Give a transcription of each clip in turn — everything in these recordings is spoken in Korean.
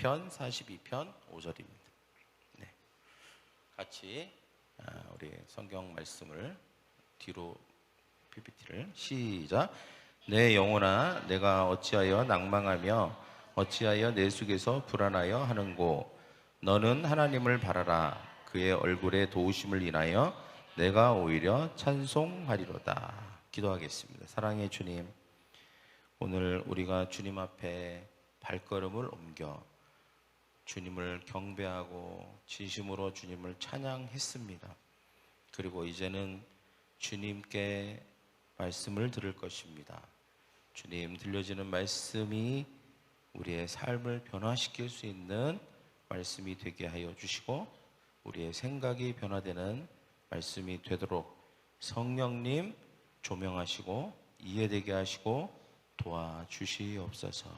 시편 42편 5절입니다. 네. 같이 우리 성경 말씀을 뒤로 PPT를 시작. 내 영혼아 내가 어찌하여 낭망하며 어찌하여 내 속에서 불안하여 하는고. 너는 하나님을 바라라. 그의 얼굴의 도우심을 인하여 내가 오히려 찬송하리로다. 기도하겠습니다. 사랑의 주님, 오늘 우리가 주님 앞에 발걸음을 옮겨 주님을 경배하고 진심으로 주님을 찬양했습니다. 그리고 이제는 주님께 말씀을 들을 것입니다. 주님, 들려지는 말씀이 우리의 삶을 변화시킬 수 있는 말씀이 되게 하여 주시고 우리의 생각이 변화되는 말씀이 되도록 성령님 조명하시고 이해되게 하시고 도와주시옵소서.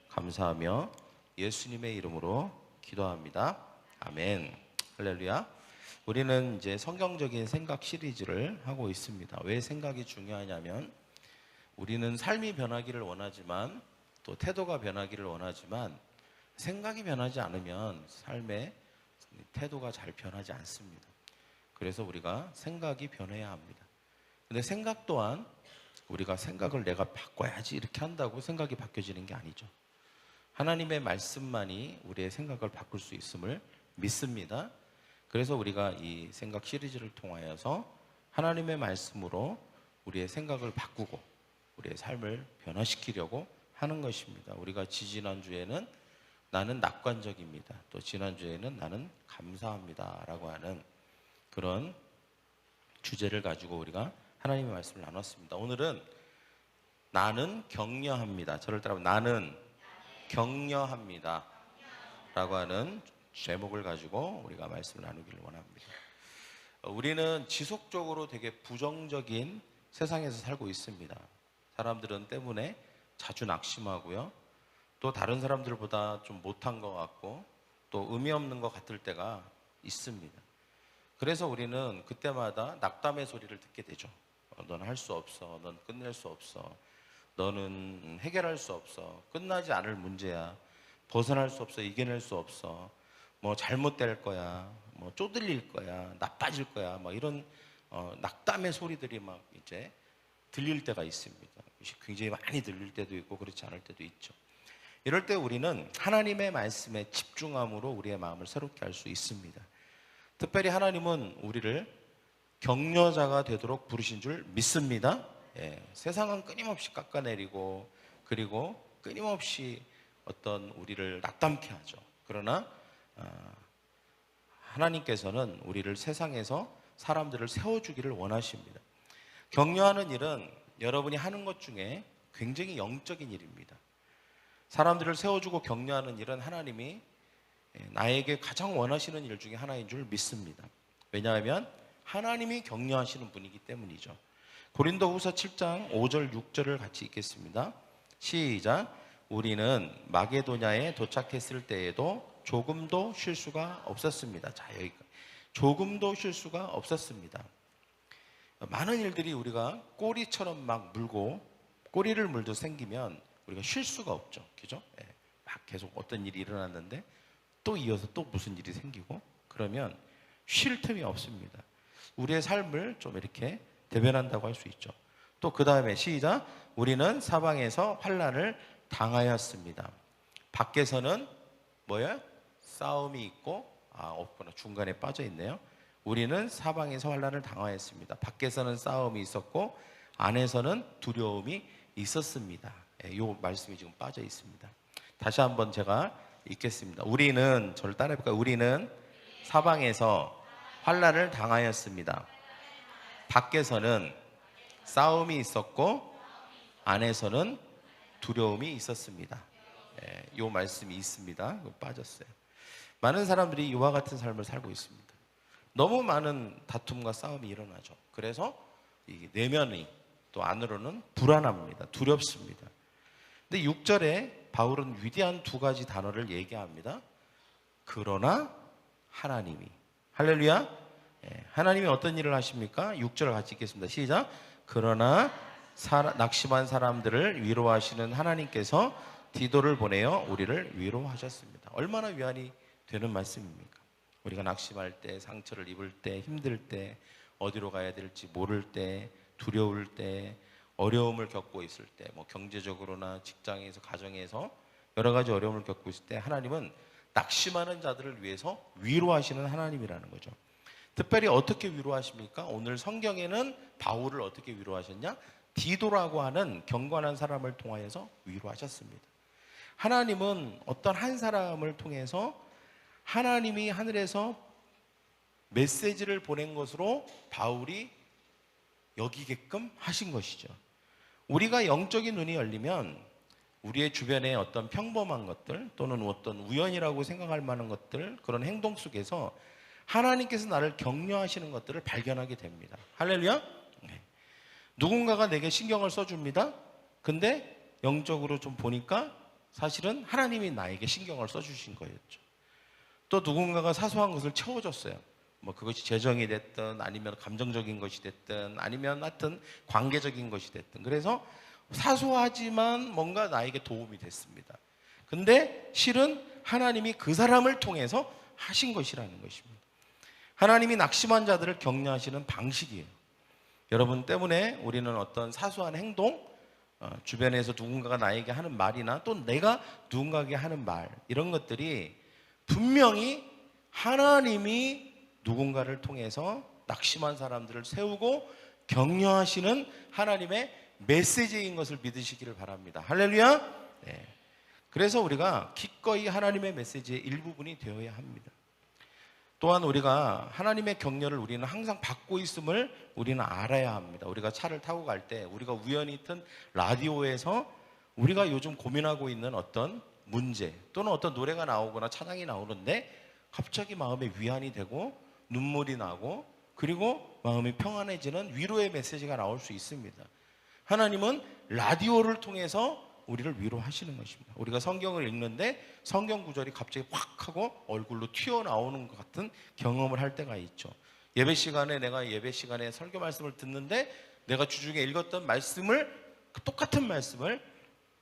감사하며 예수님의 이름으로 기도합니다. 아멘. 할렐루야. 우리는 이제 성경적인 생각 시리즈를 하고 있습니다. 왜 생각이 중요하냐면 우리는 삶이 변하기를 원하지만 또 태도가 변하기를 원하지만 생각이 변하지 않으면 삶의 태도가 잘 변하지 않습니다. 그래서 우리가 생각이 변해야 합니다. 근데 생각 또한 우리가 생각을 내가 바꿔야지 이렇게 한다고 생각이 바뀌어지는 게 아니죠. 하나님의 말씀만이 우리의 생각을 바꿀 수 있음을 믿습니다. 그래서 우리가 이 생각 시리즈를 통하여서 하나님의 말씀으로 우리의 생각을 바꾸고 우리의 삶을 변화시키려고 하는 것입니다. 우리가 지지난주에는 나는 낙관적입니다. 또 지난주에는 나는 감사합니다 라고 하는 그런 주제를 가지고 우리가 하나님의 말씀을 나눴습니다. 오늘은 나는 격려합니다. 저를 따라 나는 격려합니다 라고 하는 제목을 가지고 우리가 말씀을 나누기를 원합니다. 우리는 지속적으로 되게 부정적인 세상에서 살고 있습니다. 사람들은 때문에 자주 낙심하고요, 또 다른 사람들보다 좀 못한 것 같고 또 의미 없는 것 같을 때가 있습니다. 그래서 우리는 그때마다 낙담의 소리를 듣게 되죠. 넌 할 수 없어, 넌 끝낼 수 없어, 너는 해결할 수 없어, 끝나지 않을 문제야, 벗어날 수 없어, 이겨낼 수 없어, 뭐 잘못될 거야, 뭐 쪼들릴 거야, 나빠질 거야, 뭐 이런 낙담의 소리들이 막 이제 들릴 때가 있습니다. 굉장히 많이 들릴 때도 있고 그렇지 않을 때도 있죠. 이럴 때 우리는 하나님의 말씀에 집중함으로 우리의 마음을 새롭게 할 수 있습니다. 특별히 하나님은 우리를 격려자가 되도록 부르신 줄 믿습니다. 세상은 끊임없이 깎아내리고 그리고 끊임없이 어떤 우리를 낙담케 하죠. 그러나 하나님께서는 우리를 세상에서 사람들을 세워주기를 원하십니다. 격려하는 일은 여러분이 하는 것 중에 굉장히 영적인 일입니다. 사람들을 세워주고 격려하는 일은 하나님이 나에게 가장 원하시는 일 중에 하나인 줄 믿습니다. 왜냐하면 하나님이 격려하시는 분이기 때문이죠. 고린도후서 7장 5절 6절을 같이 읽겠습니다. 시작. 우리는 마게도냐에 도착했을 때에도 조금도 쉴 수가 없었습니다. 자, 여기까지. 조금도 쉴 수가 없었습니다. 많은 일들이 우리가 꼬리처럼 막 물고 꼬리를 물도 생기면 우리가 쉴 수가 없죠. 그죠? 막 계속 어떤 일이 일어났는데 또 이어서 또 무슨 일이 생기고 그러면 쉴 틈이 없습니다. 우리의 삶을 좀 이렇게 대변한다고 할 수 있죠. 또 그 다음에 시작. 우리는 사방에서 환난을 당하였습니다. 밖에서는 뭐야? 싸움이 있고 없구나. 중간에 빠져 있네요. 우리는 사방에서 환난을 당하였습니다. 밖에서는 싸움이 있었고 안에서는 두려움이 있었습니다. 이 말씀이 지금 빠져 있습니다. 다시 한번 제가 읽겠습니다. 우리는, 저를 따라해볼까요? 우리는 사방에서 환난을 당하였습니다. 밖에서는 싸움이 있었고 안에서는 두려움이 있었습니다. 이 말씀이 있습니다. 빠졌어요. 많은 사람들이 이와 같은 삶을 살고 있습니다. 너무 많은 다툼과 싸움이 일어나죠. 그래서 이 내면이 또 안으로는 불안합니다. 두렵습니다. 근데 6절에 바울은 위대한 두 가지 단어를 얘기합니다. 그러나 하나님이. 할렐루야. 하나님이 어떤 일을 하십니까? 6절을 같이 읽겠습니다. 시작. 그러나 낙심한 사람들을 위로하시는 하나님께서 디도를 보내어 우리를 위로하셨습니다. 얼마나 위안이 되는 말씀입니까? 우리가 낙심할 때, 상처를 입을 때, 힘들 때, 어디로 가야 될지 모를 때, 두려울 때, 어려움을 겪고 있을 때, 뭐 경제적으로나 직장에서, 가정에서 여러 가지 어려움을 겪고 있을 때 하나님은 낙심하는 자들을 위해서 위로하시는 하나님이라는 거죠. 특별히 어떻게 위로하십니까? 오늘 성경에는 바울을 어떻게 위로하셨냐? 디도라고 하는 경건한 사람을 통하여서 위로하셨습니다. 하나님은 어떤 한 사람을 통해서 하나님이 하늘에서 메시지를 보낸 것으로 바울이 여기게끔 하신 것이죠. 우리가 영적인 눈이 열리면 우리의 주변에 어떤 평범한 것들 또는 어떤 우연이라고 생각할 만한 것들, 그런 행동 속에서 하나님께서 나를 격려하시는 것들을 발견하게 됩니다. 할렐루야. 네. 누군가가 내게 신경을 써줍니다. 근데 영적으로 좀 보니까 사실은 하나님이 나에게 신경을 써주신 거였죠. 또 누군가가 사소한 것을 채워줬어요. 뭐 그것이 재정이 됐든 아니면 감정적인 것이 됐든 아니면 하여튼 관계적인 것이 됐든, 그래서 사소하지만 뭔가 나에게 도움이 됐습니다. 근데 실은 하나님이 그 사람을 통해서 하신 것이라는 것입니다. 하나님이 낙심한 자들을 격려하시는 방식이에요. 여러분 때문에 우리는 어떤 사소한 행동, 주변에서 누군가가 나에게 하는 말이나 또 내가 누군가에게 하는 말, 이런 것들이 분명히 하나님이 누군가를 통해서 낙심한 사람들을 세우고 격려하시는 하나님의 메시지인 것을 믿으시기를 바랍니다. 할렐루야. 네. 그래서 우리가 기꺼이 하나님의 메시지의 일부분이 되어야 합니다. 또한 우리가 하나님의 격려를 우리는 항상 받고 있음을 우리는 알아야 합니다. 우리가 차를 타고 갈 때 우리가 우연히 튼 라디오에서 우리가 요즘 고민하고 있는 어떤 문제 또는 어떤 노래가 나오거나 찬양이 나오는데 갑자기 마음에 위안이 되고 눈물이 나고 그리고 마음이 평안해지는 위로의 메시지가 나올 수 있습니다. 하나님은 라디오를 통해서 우리를 위로하시는 것입니다. 우리가 성경을 읽는데 성경 구절이 갑자기 확 하고 얼굴로 튀어나오는 것 같은 경험을 할 때가 있죠. 예배 시간에 내가 예배 시간에 설교 말씀을 듣는데 내가 주중에 읽었던 말씀을, 똑같은 말씀을,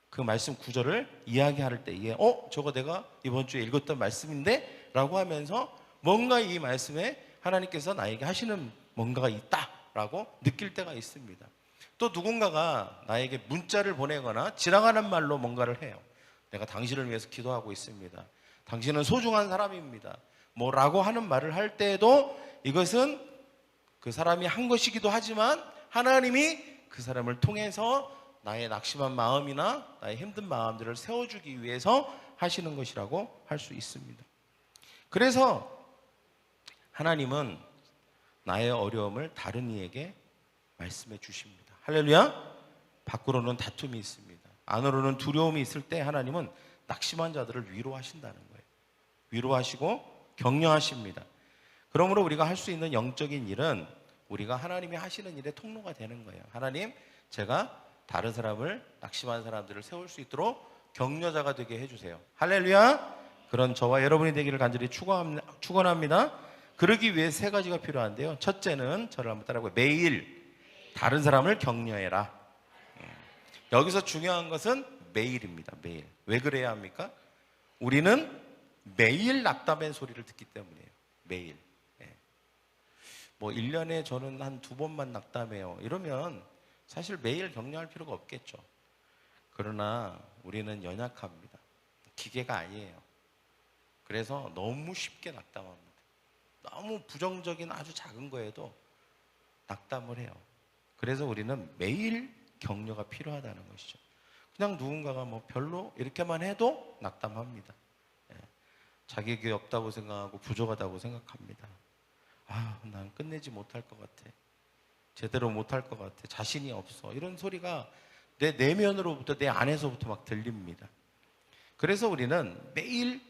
그 말씀 구절을 이야기할 때에 저거 내가 이번 주에 읽었던 말씀인데? 라고 하면서 뭔가 이 말씀에 하나님께서 나에게 하시는 뭔가가 있다라고 느낄 때가 있습니다. 또 누군가가 나에게 문자를 보내거나 지나가는 말로 뭔가를 해요. 내가 당신을 위해서 기도하고 있습니다. 당신은 소중한 사람입니다. 뭐라고 하는 말을 할 때에도 이것은 그 사람이 한 것이기도 하지만 하나님이 그 사람을 통해서 나의 낙심한 마음이나 나의 힘든 마음들을 세워주기 위해서 하시는 것이라고 할 수 있습니다. 그래서 하나님은 나의 어려움을 다른 이에게 말씀해 주십니다. 할렐루야. 밖으로는 다툼이 있습니다. 안으로는 두려움이 있을 때 하나님은 낙심한 자들을 위로하신다는 거예요. 위로하시고 격려하십니다. 그러므로 우리가 할 수 있는 영적인 일은 우리가 하나님이 하시는 일의 통로가 되는 거예요. 하나님, 제가 다른 사람을, 낙심한 사람들을 세울 수 있도록 격려자가 되게 해주세요. 할렐루야. 그런 저와 여러분이 되기를 간절히 축원합니다. 그러기 위해 세 가지가 필요한데요. 첫째는 저를 한번 따라해보고, 매일 다른 사람을 격려해라. 여기서 중요한 것은 매일입니다. 매일. 왜 그래야 합니까? 우리는 매일 낙담의 소리를 듣기 때문이에요. 매일. 뭐 1년에 저는 한 2번만 낙담해요. 이러면 사실 매일 격려할 필요가 없겠죠. 그러나 우리는 연약합니다. 기계가 아니에요. 그래서 너무 쉽게 낙담합니다. 너무 부정적인 아주 작은 거에도 낙담을 해요. 그래서 우리는 매일 격려가 필요하다는 것이죠. 그냥 누군가가 뭐 별로 이렇게만 해도 낙담합니다. 자격이 없다고 생각하고 부족하다고 생각합니다. 난 끝내지 못할 것 같아. 제대로 못할 것 같아. 자신이 없어. 이런 소리가 내 내면으로부터, 내 안에서부터 막 들립니다. 그래서 우리는 매일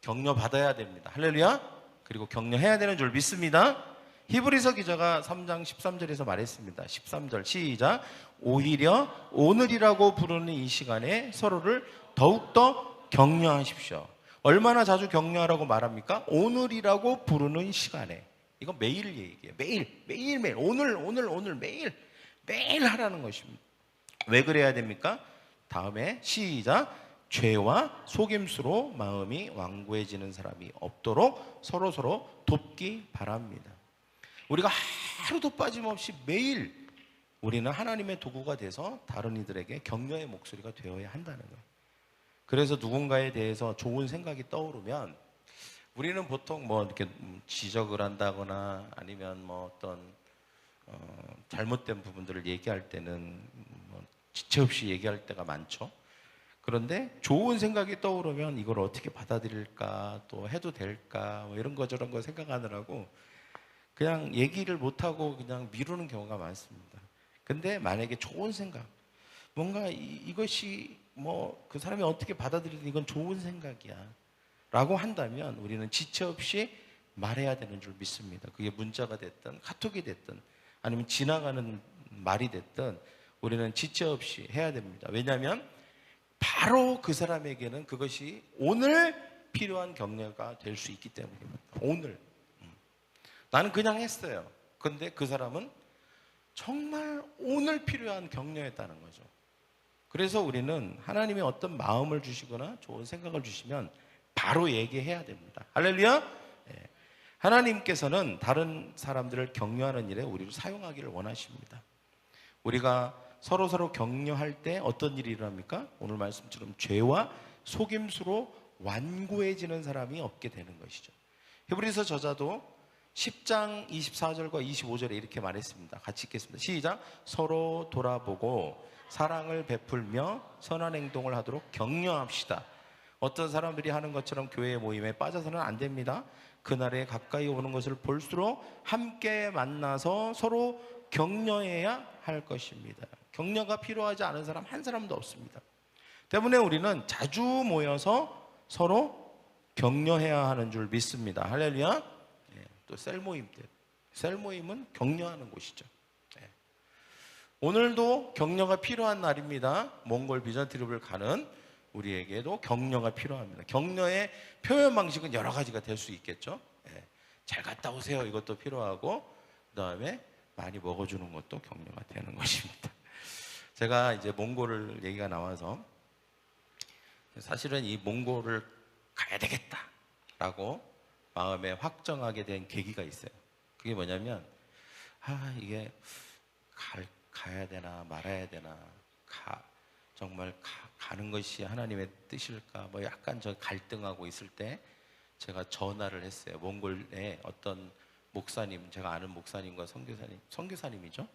격려받아야 됩니다. 할렐루야. 그리고 격려해야 되는 줄 믿습니다. 히브리서 기자가 3장 13절에서 말했습니다. 13절 시작. 오히려 오늘이라고 부르는 이 시간에 서로를 더욱더 격려하십시오. 얼마나 자주 격려하라고 말합니까? 오늘이라고 부르는 시간에. 이거 매일 얘기예요. 매일 오늘 매일 하라는 것입니다. 왜 그래야 됩니까? 다음에 시작. 죄와 속임수로 마음이 완고해지는 사람이 없도록 서로서로 돕기 바랍니다. 우리가 하루도 빠짐없이 매일 우리는 하나님의 도구가 돼서 다른 이들에게 격려의 목소리가 되어야 한다는 거예요. 그래서 누군가에 대해서 좋은 생각이 떠오르면 우리는 보통 뭐 이렇게 지적을 한다거나 아니면 뭐 어떤 잘못된 부분들을 얘기할 때는 뭐 지체 없이 얘기할 때가 많죠. 그런데 좋은 생각이 떠오르면 이걸 어떻게 받아들일까, 또 해도 될까, 뭐 이런 거 저런 거 생각하느라고 그냥 얘기를 못하고 그냥 미루는 경우가 많습니다. 근데 만약에 좋은 생각, 뭔가 이것이 뭐 그 사람이 어떻게 받아들이든 이건 좋은 생각이야 라고 한다면 우리는 지체 없이 말해야 되는 줄 믿습니다. 그게 문자가 됐든 카톡이 됐든 아니면 지나가는 말이 됐든 우리는 지체 없이 해야 됩니다. 왜냐하면 바로 그 사람에게는 그것이 오늘 필요한 격려가 될 수 있기 때문입니다. 오늘. 나는 그냥 했어요. 근데 그 사람은 정말 오늘 필요한 격려였다는 거죠. 그래서 우리는 하나님이 어떤 마음을 주시거나 좋은 생각을 주시면 바로 얘기해야 됩니다. 할렐루야! 네. 하나님께서는 다른 사람들을 격려하는 일에 우리를 사용하기를 원하십니다. 우리가 서로 격려할 때 어떤 일이 일어납니까? 오늘 말씀처럼 죄와 속임수로 완고해지는 사람이 없게 되는 것이죠. 히브리서 저자도 10장 24절과 25절에 이렇게 말했습니다. 같이 읽겠습니다. 시작. 서로 돌아보고 사랑을 베풀며 선한 행동을 하도록 격려합시다. 어떤 사람들이 하는 것처럼 교회 모임에 빠져서는 안 됩니다. 그날에 가까이 오는 것을 볼수록 함께 만나서 서로 격려해야 할 것입니다. 격려가 필요하지 않은 사람 한 사람도 없습니다. 때문에 우리는 자주 모여서 서로 격려해야 하는 줄 믿습니다. 할렐루야. 네, 또 셀모임 때 셀모임은 격려하는 곳이죠. 네. 오늘도 격려가 필요한 날입니다. 몽골 비전트립을 가는 우리에게도 격려가 필요합니다. 격려의 표현 방식은 여러 가지가 될 수 있겠죠. 네. 잘 갔다 오세요. 이것도 필요하고 그 다음에 많이 먹어주는 것도 격려가 되는 것입니다. 제가 이제 몽골을 얘기가 나와서 사실은 이 몽골을 가야 되겠다라고 마음에 확정하게 된 계기가 있어요. 그게 뭐냐면 이게 가야 되나 말아야 되나 정말 가는 것이 하나님의 뜻일까 뭐 약간 저 갈등하고 있을 때 제가 전화를 했어요. 몽골에 어떤 목사님, 제가 아는 목사님과 선교사님이죠.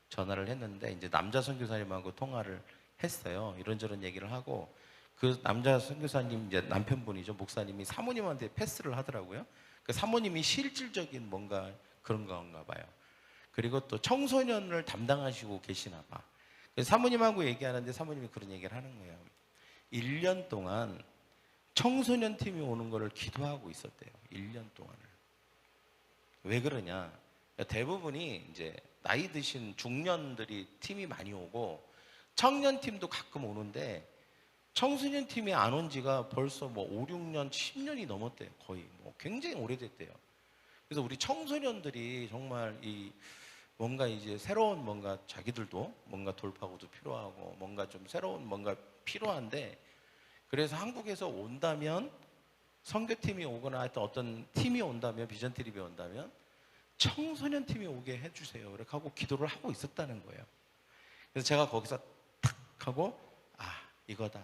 전화를 했는데 이제 남자 선교사님하고 통화를 했어요. 이런저런 얘기를 하고 그 남자 선교사님 이제 남편분이죠. 목사님이 사모님한테 패스를 하더라고요. 그 사모님이 실질적인 뭔가 그런 건가 봐요. 그리고 또 청소년을 담당하시고 계시나 봐. 그래서 사모님하고 얘기하는데 사모님이 그런 얘기를 하는 거예요. 1년 동안 청소년 팀이 오는 거를 기도하고 있었대요. 1년 동안을. 왜 그러냐? 대부분이 이제 나이 드신 중년들이 팀이 많이 오고 청년 팀도 가끔 오는데 청소년 팀이 안 온 지가 벌써 뭐 5, 6년, 10년이 넘었대요. 거의 뭐 굉장히 오래됐대요. 그래서 우리 청소년들이 정말 뭔가 이제 새로운 뭔가 자기들도 뭔가 돌파구도 필요하고 뭔가 좀 새로운 뭔가 필요한데 그래서 한국에서 온다면 선교팀이 오거나 하여튼 어떤 팀이 온다면 비전트립이 온다면 청소년 팀이 오게 해주세요. 이렇게 하고 기도를 하고 있었다는 거예요. 그래서 제가 거기서 탁 하고 이거다.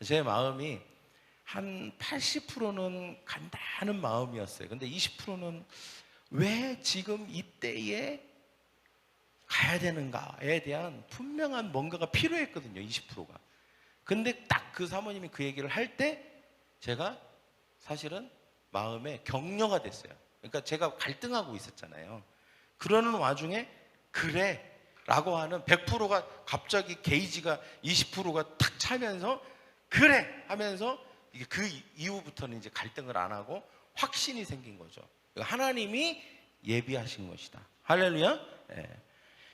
제 마음이 한 80%는 간다는 마음이었어요. 근데 20%는 왜 지금 이때에 가야 되는가에 대한 분명한 뭔가가 필요했거든요. 20%가. 근데 딱 그 사모님이 그 얘기를 할 때 제가 사실은 마음에 격려가 됐어요. 그러니까 제가 갈등하고 있었잖아요. 그러는 와중에 그래 라고 하는 100%가 갑자기 게이지가 20%가 탁 차면서 그래 하면서 이게 그 이후부터는 이제 갈등을 안 하고 확신이 생긴 거죠. 하나님이 예비하신 것이다. 할렐루야. 네.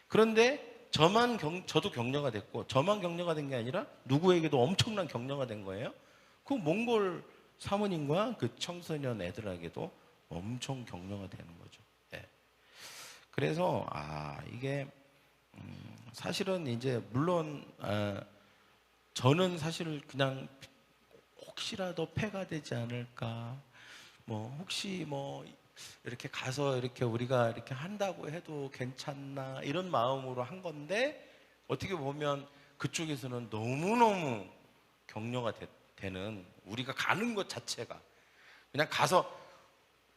그런데 저도 격려가 됐고 저만 격려가 된 게 아니라 누구에게도 엄청난 격려가 된 거예요. 그 몽골 사모님과 그 청소년 애들에게도 엄청 격려가 되는 거죠. 네. 그래서 이게 사실은 이제 물론 저는 사실 그냥 혹시라도 폐가 되지 않을까, 뭐 혹시 뭐 이렇게 가서 이렇게 우리가 이렇게 한다고 해도 괜찮나 이런 마음으로 한 건데, 어떻게 보면 그쪽에서는 너무너무 격려가 되는, 우리가 가는 것 자체가 그냥 가서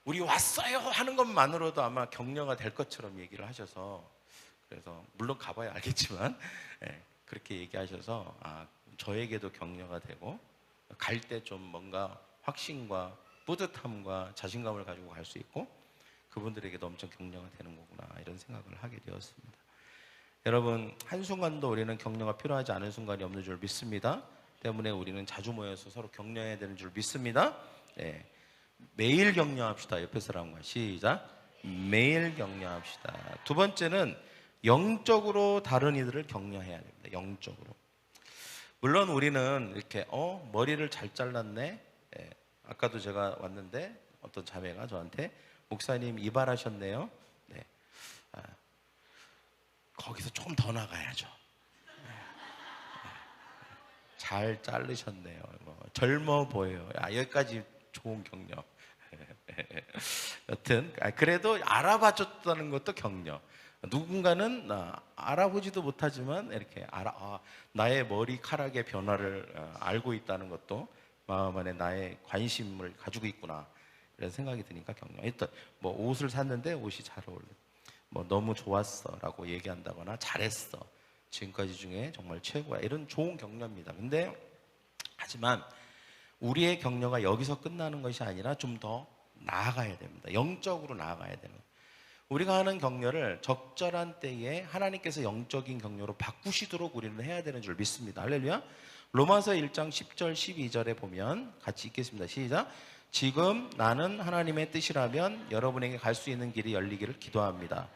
우리 왔어요 하는 것만으로도 아마 격려가 될 것처럼 얘기를 하셔서, 그래서 물론 가봐야 알겠지만 예, 그렇게 얘기하셔서 저에게도 격려가 되고, 갈 때 좀 뭔가 확신과 뿌듯함과 자신감을 가지고 갈 수 있고, 그분들에게도 엄청 격려가 되는 거구나 이런 생각을 하게 되었습니다. 여러분, 한순간도 우리는 격려가 필요하지 않은 순간이 없는 줄 믿습니다. 때문에 우리는 자주 모여서 서로 격려해야 되는 줄 믿습니다. 네. 매일 격려합시다. 옆에 사람과 시작. 매일 격려합시다. 두 번째는 영적으로 다른 이들을 격려해야 됩니다. 영적으로. 물론 우리는 이렇게 머리를 잘 잘랐네. 예, 아까도 제가 왔는데 어떤 자매가 저한테 목사님 이발하셨네요. 네. 거기서 좀 더 나가야죠. 잘 자르셨네요. 뭐, 젊어 보여요. 여기까지 좋은 격려. 여튼 그래도 알아봐줬다는 것도 격려. 누군가는 알아보지도 못하지만 이렇게 나의 머리카락의 변화를 알고 있다는 것도 마음 안에 나의 관심을 가지고 있구나 이런 생각이 드니까 격려. 일단 뭐 옷을 샀는데 옷이 잘 어울려, 뭐 너무 좋았어라고 얘기한다거나 잘했어, 지금까지 중에 정말 최고야, 이런 좋은 격려입니다. 근데 하지만 우리의 격려가 여기서 끝나는 것이 아니라 좀 더 나아가야 됩니다. 영적으로 나아가야 되는. 우리가 하는 격려를 적절한 때에 하나님께서 영적인 격려로 바꾸시도록 우리는 해야 되는 줄 믿습니다. 할렐루야. 로마서 1장 10절 12절에 보면 같이 읽겠습니다. 시작. 지금 나는 하나님의 뜻이라면 여러분에게 갈 수 있는 길이 열리기를 기도합니다.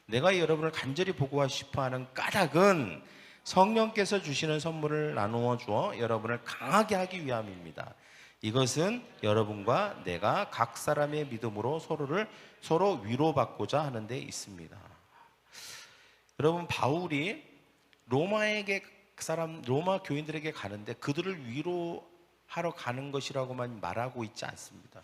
내가 여러분을 간절히 보고 싶어하는 까닭은 성령께서 주시는 선물을 나누어 주어 여러분을 강하게 하기 위함입니다. 이것은 여러분과 내가 각 사람의 믿음으로 서로 위로받고자 하는 데 있습니다. 여러분, 바울이 로마 교인들에게 가는데 그들을 위로하러 가는 것이라고만 말하고 있지 않습니다.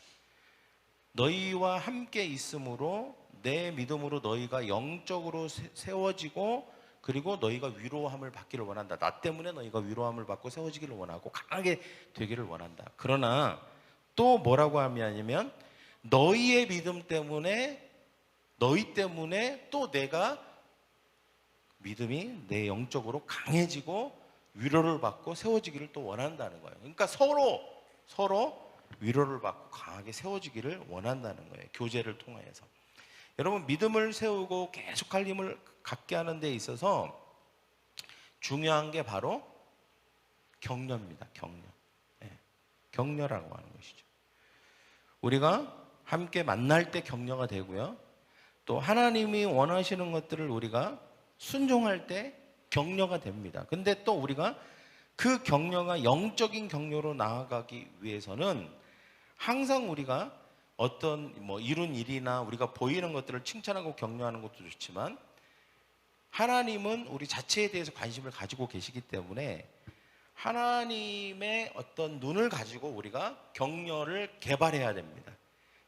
너희와 함께 있음으로 내 믿음으로 너희가 영적으로 세워지고, 그리고 너희가 위로함을 받기를 원한다. 나 때문에 너희가 위로함을 받고 세워지기를 원하고 강하게 되기를 원한다. 그러나 또 뭐라고 하냐면 너희의 믿음 때문에, 너희 때문에 또 내가 믿음이 내 영적으로 강해지고 위로를 받고 세워지기를 또 원한다는 거예요. 그러니까 서로 위로를 받고 강하게 세워지기를 원한다는 거예요. 교제를 통해서. 여러분, 믿음을 세우고 계속할 힘을 갖게 하는 데 있어서 중요한 게 바로 격려입니다. 격려. 네. 격려라고 하는 것이죠. 우리가 함께 만날 때 격려가 되고요. 또 하나님이 원하시는 것들을 우리가 순종할 때 격려가 됩니다. 근데 또 우리가 그 격려가 영적인 격려로 나아가기 위해서는 항상 우리가 어떤 이룬 일이나 우리가 보이는 것들을 칭찬하고 격려하는 것도 좋지만, 하나님은 우리 자체에 대해서 관심을 가지고 계시기 때문에 하나님의 어떤 눈을 가지고 우리가 격려를 개발해야 됩니다.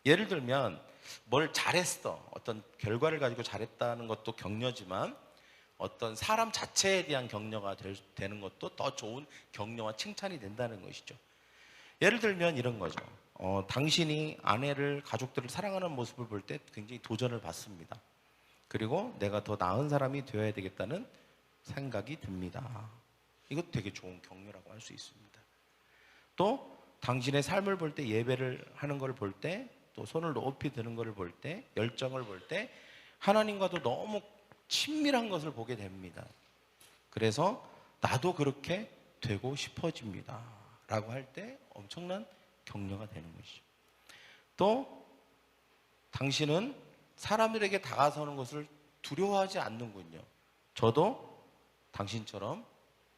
예를 들면 뭘 잘했어, 어떤 결과를 가지고 잘했다는 것도 격려지만, 어떤 사람 자체에 대한 격려가 되는 것도 더 좋은 격려와 칭찬이 된다는 것이죠. 예를 들면 이런 거죠. 당신이 아내를, 가족들을 사랑하는 모습을 볼 때 굉장히 도전을 받습니다. 그리고 내가 더 나은 사람이 되어야 되겠다는 생각이 듭니다. 이것도 되게 좋은 격려라고 할 수 있습니다. 또 당신의 삶을 볼 때, 예배를 하는 걸 볼 때, 또 손을 높이 드는 걸 볼 때, 열정을 볼 때 하나님과도 너무 친밀한 것을 보게 됩니다. 그래서 나도 그렇게 되고 싶어집니다 라고 할 때 엄청난 격려가 되는 것이죠. 또 당신은 사람들에게 다가서는 것을 두려워하지 않는군요. 저도 당신처럼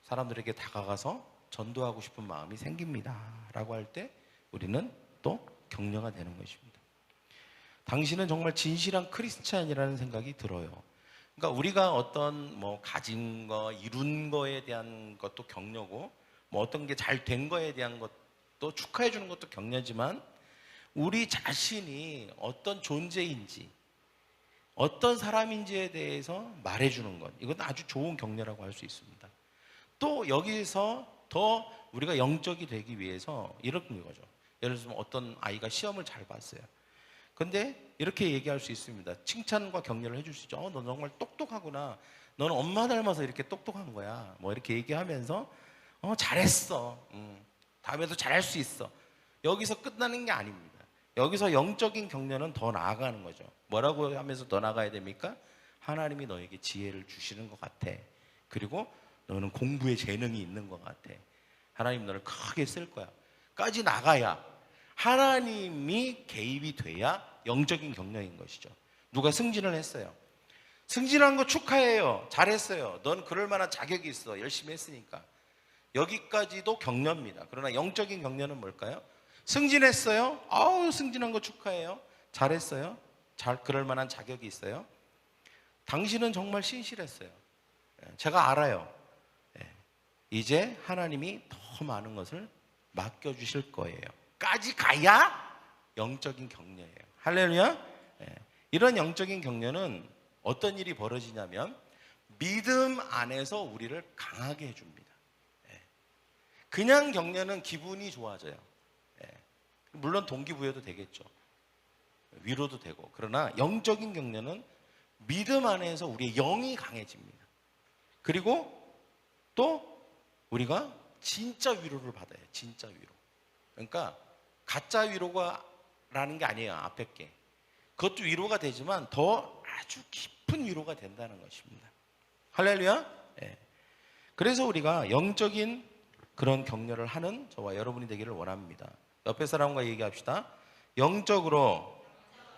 사람들에게 다가가서 전도하고 싶은 마음이 생깁니다 라고 할 때 우리는 또 격려가 되는 것입니다. 당신은 정말 진실한 크리스찬이라는 생각이 들어요. 그러니까 우리가 어떤 가진 거, 이룬 거에 대한 것도 격려고, 뭐 어떤 게 잘 된 거에 대한 것도 축하해 주는 것도 격려지만 우리 자신이 어떤 존재인지 어떤 사람인지에 대해서 말해주는 것, 이건 아주 좋은 격려라고 할 수 있습니다. 또 여기서 더 우리가 영적이 되기 위해서 이런 거죠. 예를 들면 어떤 아이가 시험을 잘 봤어요. 근데 이렇게 얘기할 수 있습니다. 칭찬과 격려를 해줄 수 있죠. 너 정말 똑똑하구나. 너는 엄마 닮아서 이렇게 똑똑한 거야. 뭐 이렇게 얘기하면서 잘했어. 다음에도 잘할 수 있어. 여기서 끝나는 게 아닙니다. 여기서 영적인 격려는 더 나아가는 거죠. 뭐라고 하면서 더 나아가야 됩니까? 하나님이 너에게 지혜를 주시는 것 같아. 그리고 너는 공부에 재능이 있는 것 같아. 하나님 너를 크게 쓸 거야. 까지 나가야 하나님이 개입이 돼야 영적인 격려인 것이죠. 누가 승진을 했어요. 승진한 거 축하해요. 잘했어요. 넌 그럴 만한 자격이 있어. 열심히 했으니까. 여기까지도 격려입니다. 그러나 영적인 격려는 뭘까요? 승진했어요. 아우, 승진한 거 축하해요. 잘했어요. 그럴 만한 자격이 있어요. 당신은 정말 신실했어요. 제가 알아요. 이제 하나님이 더 많은 것을 맡겨주실 거예요. 까지 가야 영적인 격려예요. 할렐루야. 이런 영적인 격려는 어떤 일이 벌어지냐면 믿음 안에서 우리를 강하게 해줍니다. 그냥 격려는 기분이 좋아져요. 물론 동기부여도 되겠죠. 위로도 되고. 그러나 영적인 격려는 믿음 안에서 우리의 영이 강해집니다. 그리고 또 우리가 진짜 위로를 받아요. 진짜 위로. 그러니까 가짜 위로가 라는 게 아니에요. 앞에 게. 그것도 위로가 되지만 더 아주 깊은 위로가 된다는 것입니다. 할렐루야. 그래서 우리가 영적인 그런 격려를 하는 저와 여러분이 되기를 원합니다. 옆에 사람과 얘기합시다. 영적으로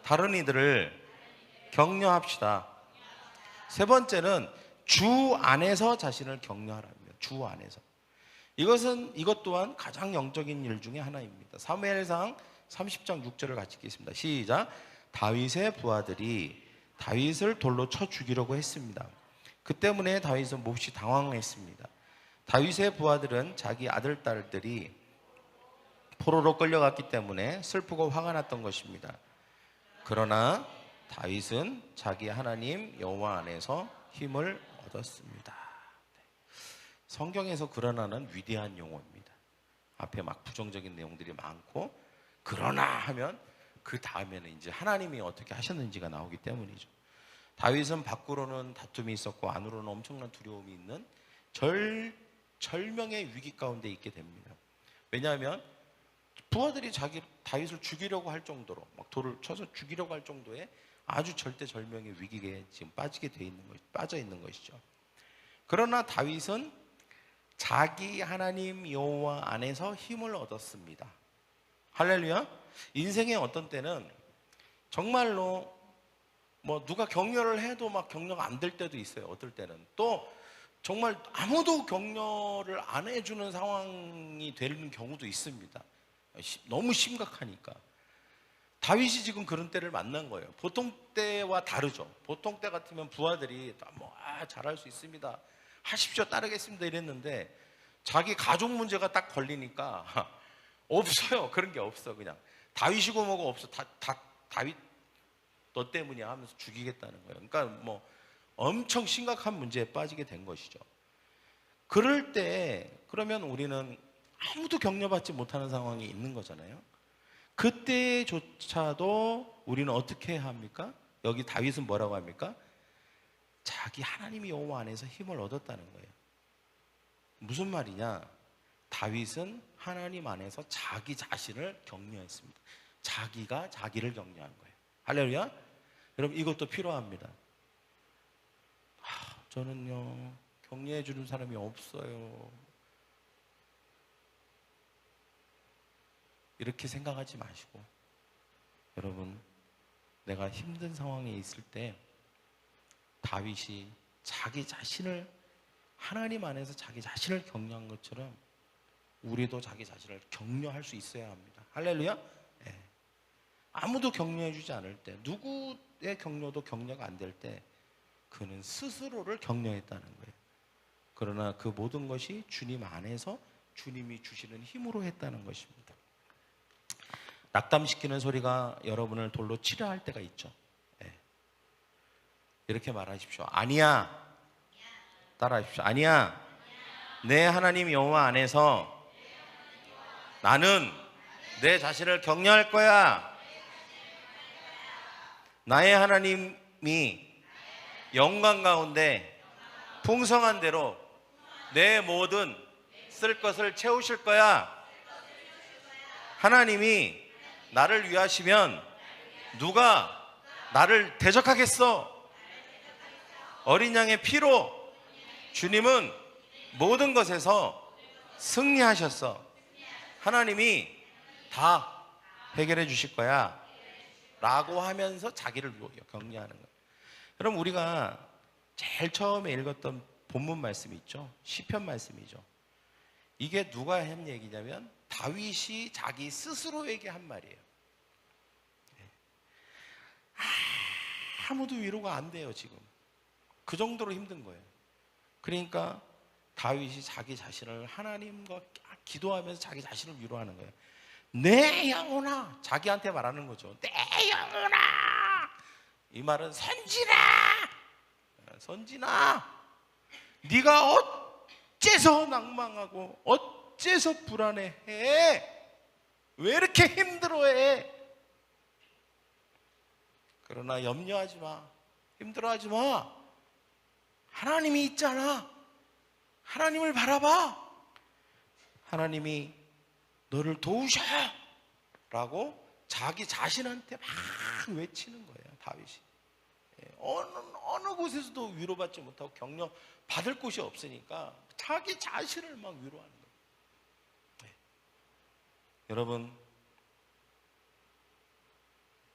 다른 이들을 격려합시다. 세 번째는 주 안에서 자신을 격려하랍니다. 주 안에서. 이것 또한 가장 영적인 일 중에 하나입니다. 사무엘상 30장 6절을 같이 읽겠습니다. 시작. 다윗의 부하들이 다윗을 돌로 쳐 죽이려고 했습니다. 그 때문에 다윗은 몹시 당황했습니다. 다윗의 부하들은 자기 아들, 딸들이 포로로 끌려갔기 때문에 슬프고 화가 났던 것입니다. 그러나 다윗은 자기 하나님 여호와 안에서 힘을 얻었습니다. 성경에서 그러나는 위대한 용어입니다. 앞에 막 부정적인 내용들이 많고 그러나 하면 그 다음에는 이제 하나님이 어떻게 하셨는지가 나오기 때문이죠. 다윗은 밖으로는 다툼이 있었고 안으로는 엄청난 두려움이 있는 절명의 위기 가운데 있게 됩니다. 왜냐하면 부하들이 다윗을 죽이려고 할 정도로 막 돌을 쳐서 죽이려고 할 정도의 아주 절대절명의 위기에 지금 빠져 있는 것이죠. 그러나 다윗은 자기 하나님 여호와 안에서 힘을 얻었습니다. 할렐루야. 인생의 어떤 때는 정말로 뭐 누가 격려를 해도 막 격려가 안 될 때도 있어요. 어떨 때는 또 정말 아무도 격려를 안 해주는 상황이 되는 경우도 있습니다. 너무 심각하니까. 다윗이 지금 그런 때를 만난 거예요. 보통 때와 다르죠. 보통 때 같으면 부하들이 잘할 수 있습니다. 하십시오. 따르겠습니다. 이랬는데 자기 가족 문제가 딱 걸리니까 없어요. 그런 게 없어. 그냥 다윗이고 뭐고 없어. 다윗 너 때문이야 하면서 죽이겠다는 거예요. 그러니까 뭐 엄청 심각한 문제에 빠지게 된 것이죠. 그럴 때 그러면 우리는 아무도 격려받지 못하는 상황이 있는 거잖아요. 그때조차도 우리는 어떻게 해야 합니까? 여기 다윗은 뭐라고 합니까? 자기 하나님이 여호와 안에서 힘을 얻었다는 거예요. 무슨 말이냐? 다윗은 하나님 안에서 자기 자신을 격려했습니다. 자기가 자기를 격려한 거예요. 할렐루야. 여러분 이것도 필요합니다. 저는요 격려해 주는 사람이 없어요. 이렇게 생각하지 마시고 여러분 내가 힘든 상황에 있을 때 다윗이 자기 자신을 하나님 안에서 자기 자신을 격려한 것처럼 우리도 자기 자신을 격려할 수 있어야 합니다. 할렐루야. 아무도 격려해 주지 않을 때 누구의 격려도 격려가 안 될 때 그는 스스로를 격려했다는 거예요. 그러나 그 모든 것이 주님 안에서 주님이 주시는 힘으로 했다는 것입니다. 낙담시키는 소리가 여러분을 돌로 치려 할 때가 있죠. 네. 이렇게 말하십시오. 아니야. 따라하십시오. 아니야. 내 하나님 여호와 안에서 나는 내 자신을 격려할 거야. 나의 하나님이 영광 가운데 풍성한 대로 내 모든 쓸 것을 채우실 거야. 하나님이 나를 위하시면 누가 나를 대적하겠어? 어린 양의 피로 주님은 모든 것에서 승리하셨어. 하나님이 다 해결해 주실 거야 라고 하면서 자기를 격려하는 거예요. 여러분, 우리가 제일 처음에 읽었던 본문 말씀이 있죠. 시편 말씀이죠. 이게 누가 한 얘기냐면 다윗이 자기 스스로에게 한 말이에요. 아무도 위로가 안 돼요. 지금 그 정도로 힘든 거예요. 그러니까 다윗이 자기 자신을 하나님과 기도하면서 자기 자신을 위로하는 거예요. 내 영혼아, 자기한테 말하는 거죠. 내 영혼아, 이 말은 선진아, 네가 어째서 낭망하고 어째서 불안해해? 왜 이렇게 힘들어해? 그러나 염려하지 마, 힘들어하지 마. 하나님이 있잖아. 하나님을 바라봐. 하나님이 너를 도우셔요 라고 자기 자신한테 막 외치는 거예요. 다윗이. 어느 곳에서도 위로받지 못하고 격려 받을 곳이 없으니까 자기 자신을 막 위로하는 거예요. 네. 여러분,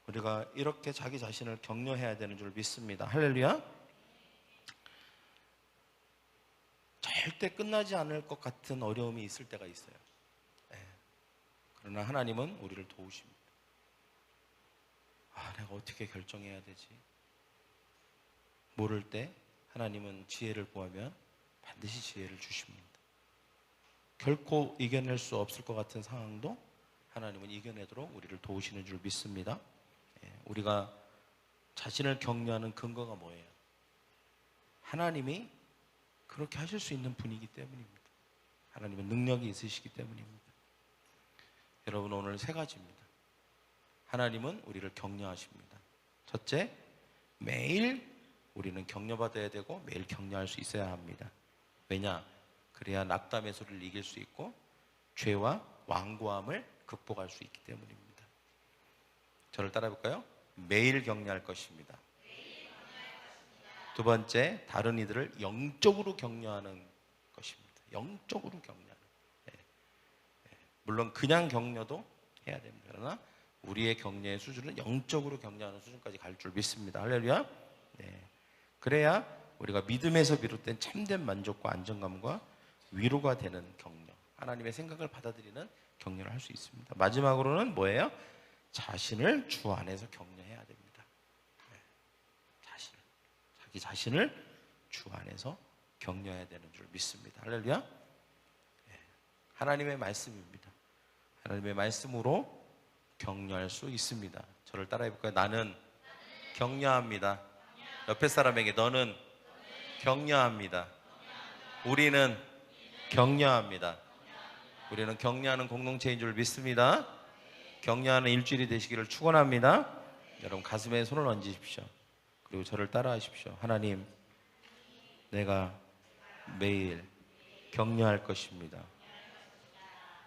우리가 이렇게 자기 자신을 격려해야 되는 줄 믿습니다. 할렐루야. 절대 끝나지 않을 것 같은 어려움이 있을 때가 있어요. 네. 그러나 하나님은 우리를 도우십니다. 내가 어떻게 결정해야 되지? 모를 때 하나님은 지혜를 구하면 반드시 지혜를 주십니다. 결코 이겨낼 수 없을 것 같은 상황도 하나님은 이겨내도록 우리를 도우시는 줄 믿습니다. 우리가 자신을 격려하는 근거가 뭐예요? 하나님이 그렇게 하실 수 있는 분이기 때문입니다. 하나님은 능력이 있으시기 때문입니다. 여러분, 오늘 세 가지입니다. 하나님은 우리를 격려하십니다. 첫째, 매일 우리는 격려받아야 되고 매일 격려할 수 있어야 합니다. 왜냐? 그래야 낙담의 소리를 이길 수 있고 죄와 완고함을 극복할 수 있기 때문입니다. 저를 따라해 볼까요? 매일 격려할 것입니다. 두 번째, 다른 이들을 영적으로 격려하는 것입니다. 영적으로 격려하는. 물론 그냥 격려도 해야 됩니다. 그러나 우리의 격려의 수준은 영적으로 격려하는 수준까지 갈 줄 믿습니다. 할렐루야. 그래야 우리가 믿음에서 비롯된 참된 만족과 안정감과 위로가 되는 격려, 하나님의 생각을 받아들이는 격려를 할 수 있습니다. 마지막으로는 뭐예요? 자신을 주 안에서 격려해야 됩니다. 자기 자신을 주 안에서 격려해야 되는 줄 믿습니다. 할렐루야. 하나님의 말씀입니다. 하나님의 말씀으로 격려할 수 있습니다. 저를 따라해 볼까요? 나는 격려합니다. 옆에 사람에게 너는 격려합니다. 우리는 격려합니다. 우리는 격려하는 공동체인 줄 믿습니다. 격려하는 일주일이 되시기를 축원합니다. 여러분, 가슴에 손을 얹으십시오. 그리고 저를 따라하십시오. 하나님, 내가 매일 격려할 것입니다.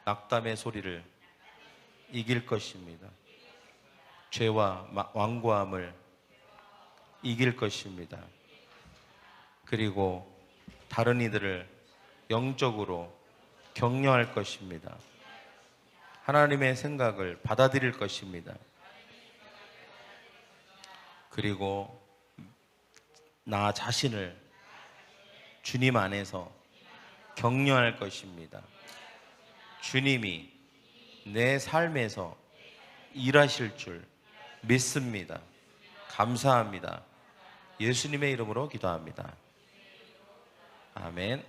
낙담의 소리를 이길 것입니다. 죄와 완고함을 이길 것입니다. 그리고 다른 이들을 영적으로 격려할 것입니다. 하나님의 생각을 받아들일 것입니다. 그리고 나 자신을 주님 안에서 격려할 것입니다. 주님이 내 삶에서 일하실 줄 믿습니다. 감사합니다. 예수님의 이름으로 기도합니다. 아멘.